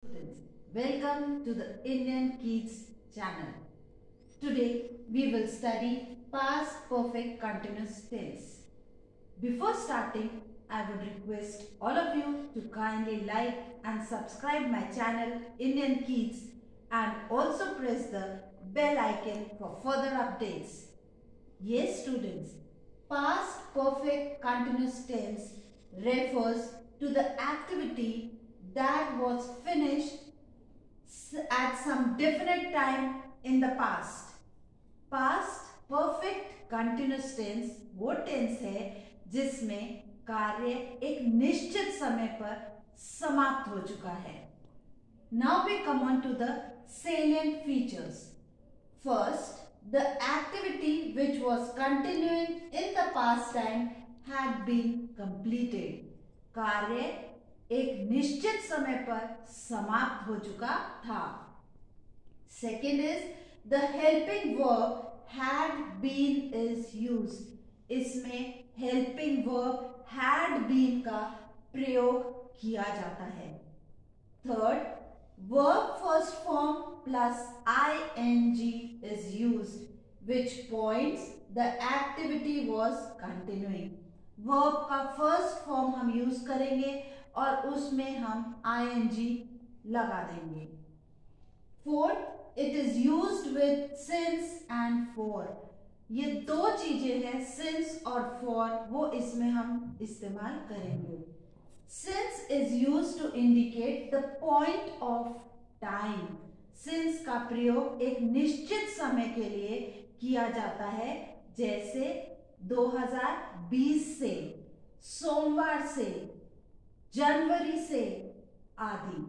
Students, welcome to the Indian Kids channel. Today we will study past perfect continuous tense. Before starting, I would request all of you to kindly like and subscribe my channel Indian Kids and also press the bell icon for further updates. Yes students, past perfect continuous tense refers to the activity that was finished at some definite time in the past. Past perfect continuous tense वो tense है जिसमें कार्य एक निश्चित समय पर समाप्त हो चुका है. Now we come on to the salient features. First, the activity which was continuing in the past time had been completed. कार्य एक निश्चित समय पर समाप्त हो चुका था. Second is the helping verb had been is used. इसमें helping verb had been का प्रयोग किया जाता है. Third, verb first form plus ing is used, which points the activity was continuing. verb का first form हम यूज करेंगे और उसमें हम ing लगा देंगे. Fourth, it is used with since and for. ये दो चीजें हैं since और for, वो इसमें हम इस्तेमाल करेंगे. Since is used to indicate the point of time. Since का प्रयोग एक निश्चित समय के लिए किया जाता है, जैसे 2020 से, सोमवार से, जनवरी से आदि.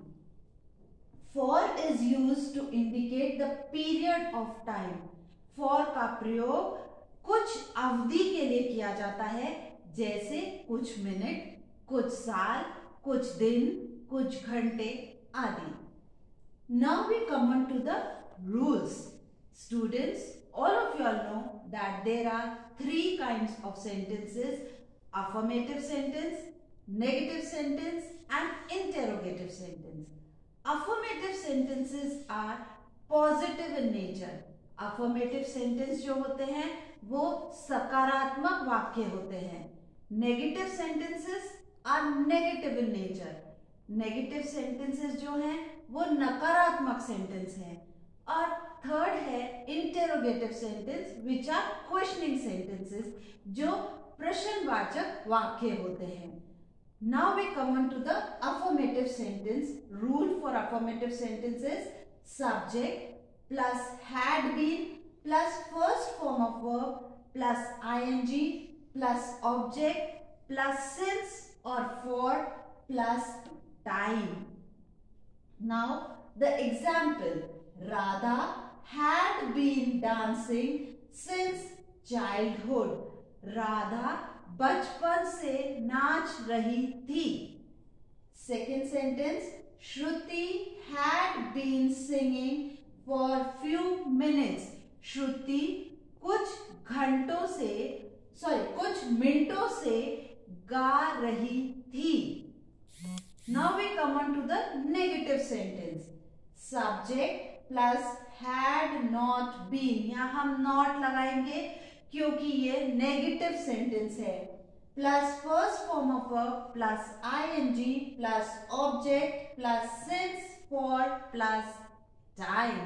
For is used to indicate the period of time. For का प्रयोग कुछ अवधि के लिए किया जाता है, जैसे कुछ मिनट, कुछ साल, कुछ दिन, कुछ घंटे आदि. Now we come on to the rules. Students, all of you all know that there are three kinds of sentences: affirmative sentence, negative sentence and interrogative sentence. Affirmative sentences are positive in nature. Affirmative sentence जो होते हैं वो सकारात्मक वाक्य होते हैं. Negative sentences are negative in nature. Negative sentences जो हैं वो नकारात्मक सेंटेंस हैं. और थर्ड है interrogative sentence which are questioning sentences जो प्रश्नवाचक वाक्य होते हैं. Now we come on to the affirmative sentence. Rule for affirmative sentence is subject plus had been plus first form of verb plus ing plus object plus since or for plus time. Now the example: Radha had been dancing since childhood. Radha बचपन से नाच रही थी. Second sentence: Shruti had been singing for few minutes. श्रुति कुछ मिनटों से गा रही थी. Now we come on to the negative sentence. Subject plus had not been. यहाँ हम not लगाएंगे क्योंकि ये नेगेटिव सेंटेंस है. Plus first form of verb plus ing plus object plus since for plus time.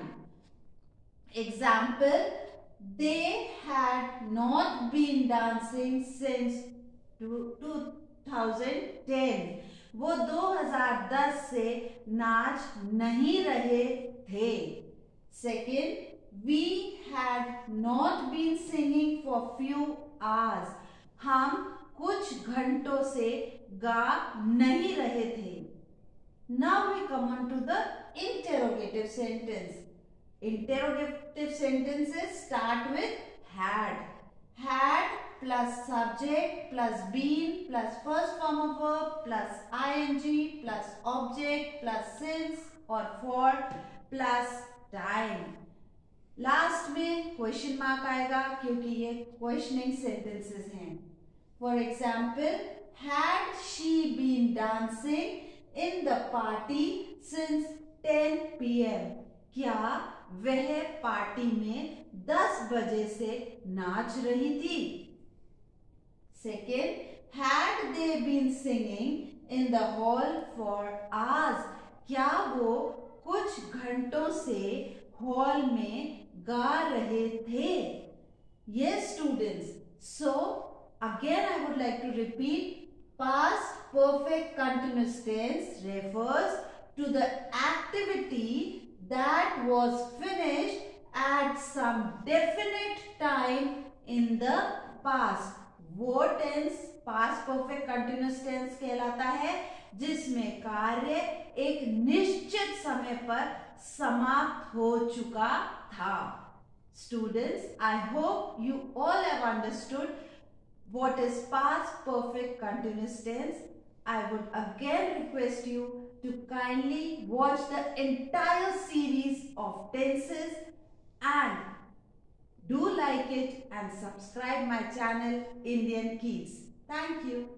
Example: they had not been dancing since 2010. वो 2010 से नाच नहीं रहे थे. Second: We had not been singing for few hours. हम कुछ घंटों से गा नहीं रहे थे. Now we come on to the interrogative sentence. Interrogative sentences start with had. Had plus subject plus been plus first form of verb plus ing plus object plus since or for plus time. Last में question mark आएगा क्योंकि ये questioning sentences हैं. For example, had she been dancing in the party since 10 p.m. क्या वह party में 10 बजे से नाच रही थी? Second, had they been singing in the hall for hours? क्या वो कुछ घंटों से हॉल में गा रहे थे? Yes, students. So, again I would like to repeat, past perfect continuous tense refers to the activity that was finished at some definite time in the past. वो tense past perfect continuous tense कहलाता है जिसमें कार्य एक निश्चित समय पर समाप्त हो चुका था. Students, I hope you all have understood what is past perfect continuous tense. I would again request you to kindly watch the entire series of tenses and do like it and subscribe my channel Indian Keys. Thank you.